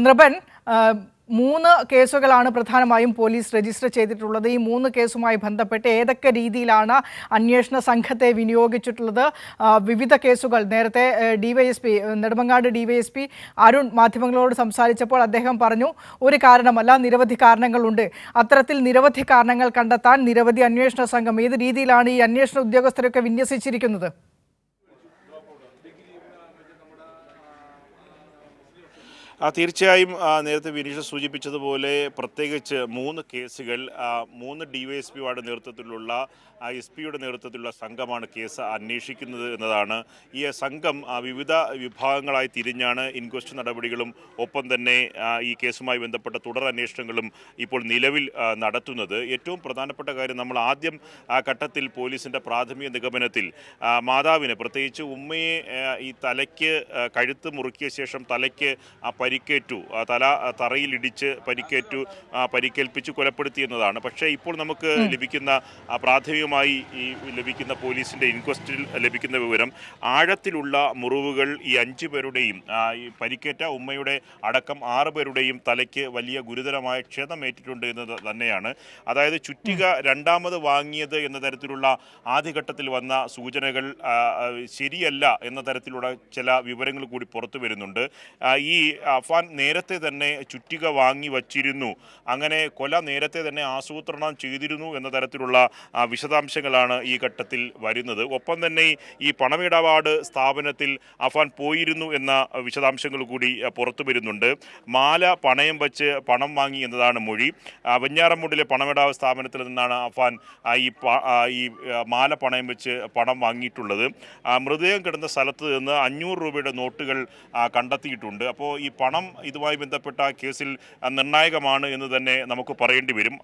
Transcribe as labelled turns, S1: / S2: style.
S1: നൃപൻ, 3 കേസുകളാണ് പ്രധാനമായും police register ചെയ്തിട്ടുള്ളത്. ഈ 3 കേസുമായി ബന്ധപ്പെട്ട് ഏതൊക്കെ രീതിയിലാണ് അന്വേഷണ സംഘത്തെ വിനിയോഗിച്ചിട്ടുള്ളത്? വിവിധ കേസുകൾ നേരത്തെ ഡിവൈഎസ്പി നെടുമങ്ങാട് ഡിവൈഎസ്പി അരുൺ മാധ്യമങ്ങളോട് സംസാരിച്ചപ്പോൾ അദ്ദേഹം പറഞ്ഞു, ഒരു കാരണമല്ല, നിരവധി കാരണങ്ങളുണ്ട്. അത്തരത്തിൽ നിരവധി കാരണങ്ങൾ കണ്ടെത്താൻ നിരവധി അന്വേഷണ സംഘം ഏത് രീതിയിലാണ് ഈ അന്വേഷണ ഉദ്യോഗസ്ഥരൊക്കെ വിന്യസിച്ചിരിക്കുന്നത്?
S2: തീർച്ചയായും നേരത്തെ വിനീഷ് സൂചിപ്പിച്ചതുപോലെ പ്രത്യേകിച്ച് 3 കേസുകൾ 3 ഡിവൈഎസ്പിമാരുടെ നേതൃത്വത്തിലുള്ള എസ് പിയുടെ നേതൃത്വത്തിലുള്ള സംഘമാണ് കേസ് അന്വേഷിക്കുന്നത് എന്നതാണ്. ഈ സംഘം വിവിധ വിഭാഗങ്ങളായി തിരിഞ്ഞാണ് ഇൻക്വസ്റ്റ് നടപടികളും ഒപ്പം തന്നെ ഈ കേസുമായി ബന്ധപ്പെട്ട തുടർ അന്വേഷണങ്ങളും ഇപ്പോൾ നിലവിൽ നടത്തുന്നത്. ഏറ്റവും പ്രധാനപ്പെട്ട കാര്യം, നമ്മൾ ആദ്യം ഘട്ടത്തിൽ പോലീസിൻ്റെ പ്രാഥമിക നിഗമനത്തിൽ മാതാവിന്, പ്രത്യേകിച്ച് ഉമ്മയെ ഈ തലയ്ക്ക് കഴുത്ത് മുറുക്കിയ ശേഷം തലയ്ക്ക് പരിക്കേറ്റു, തറയിലിടിച്ച് പരിക്കേൽപ്പിച്ച് കൊലപ്പെടുത്തി എന്നതാണ്. പക്ഷേ ഇപ്പോൾ നമുക്ക് ലഭിക്കുന്ന പ്രാഥമികമായി ലഭിക്കുന്ന പോലീസിൻ്റെ ഇൻക്വസ്റ്റിൽ ലഭിക്കുന്ന വിവരം, ആഴത്തിലുള്ള മുറിവുകൾ ഈ 5 പേരുടെയും ഈ പരിക്കേറ്റ ഉമ്മയുടെ അടക്കം 6 പേരുടെയും തലയ്ക്ക് വലിയ ഗുരുതരമായ ക്ഷതമേറ്റിട്ടുണ്ട് എന്ന് തന്നെയാണ്. അതായത് ചുറ്റിക രണ്ടാമത് വാങ്ങിയത് എന്ന തരത്തിലുള്ള ആദ്യഘട്ടത്തിൽ വന്ന സൂചനകൾ ശരിയല്ല എന്ന തരത്തിലുള്ള ചില വിവരങ്ങൾ കൂടി പുറത്തു വരുന്നുണ്ട്. ഈ അഫാൻ നേരത്തെ തന്നെ ചുറ്റിക വാങ്ങി വച്ചിരുന്നു, അങ്ങനെ കൊല നേരത്തെ തന്നെ ആസൂത്രണം ചെയ്തിരുന്നു എന്ന തരത്തിലുള്ള വിശദാംശങ്ങളാണ് ഈ ഘട്ടത്തിൽ വരുന്നത്. ഒപ്പം തന്നെ ഈ പണമിടപാട് സ്ഥാപനത്തിൽ അഫാൻ പോയിരുന്നു എന്ന വിശദാംശങ്ങൾ കൂടി പുറത്തു വരുന്നുണ്ട്. മാല പണയം വച്ച് പണം വാങ്ങി എന്നതാണ് മൊഴി. വെഞ്ഞാറമൂടിലെ പണമിടപാട് സ്ഥാപനത്തിൽ നിന്നാണ് അഫാൻ ഈ മാല പണയം വെച്ച് പണം വാങ്ങിയിട്ടുള്ളത്. മൃതദേഹം കിടന്ന സ്ഥലത്ത് നിന്ന് 500 രൂപയുടെ നോട്ടുകൾ കണ്ടെത്തിയിട്ടുണ്ട്. അപ്പോൾ ഈ പണം ഇതുമായി ബന്ധപ്പെട്ട കേസിൽ നിർണായകമാണ് എന്ന് തന്നെ നമുക്ക് പറയേണ്ടി വരും.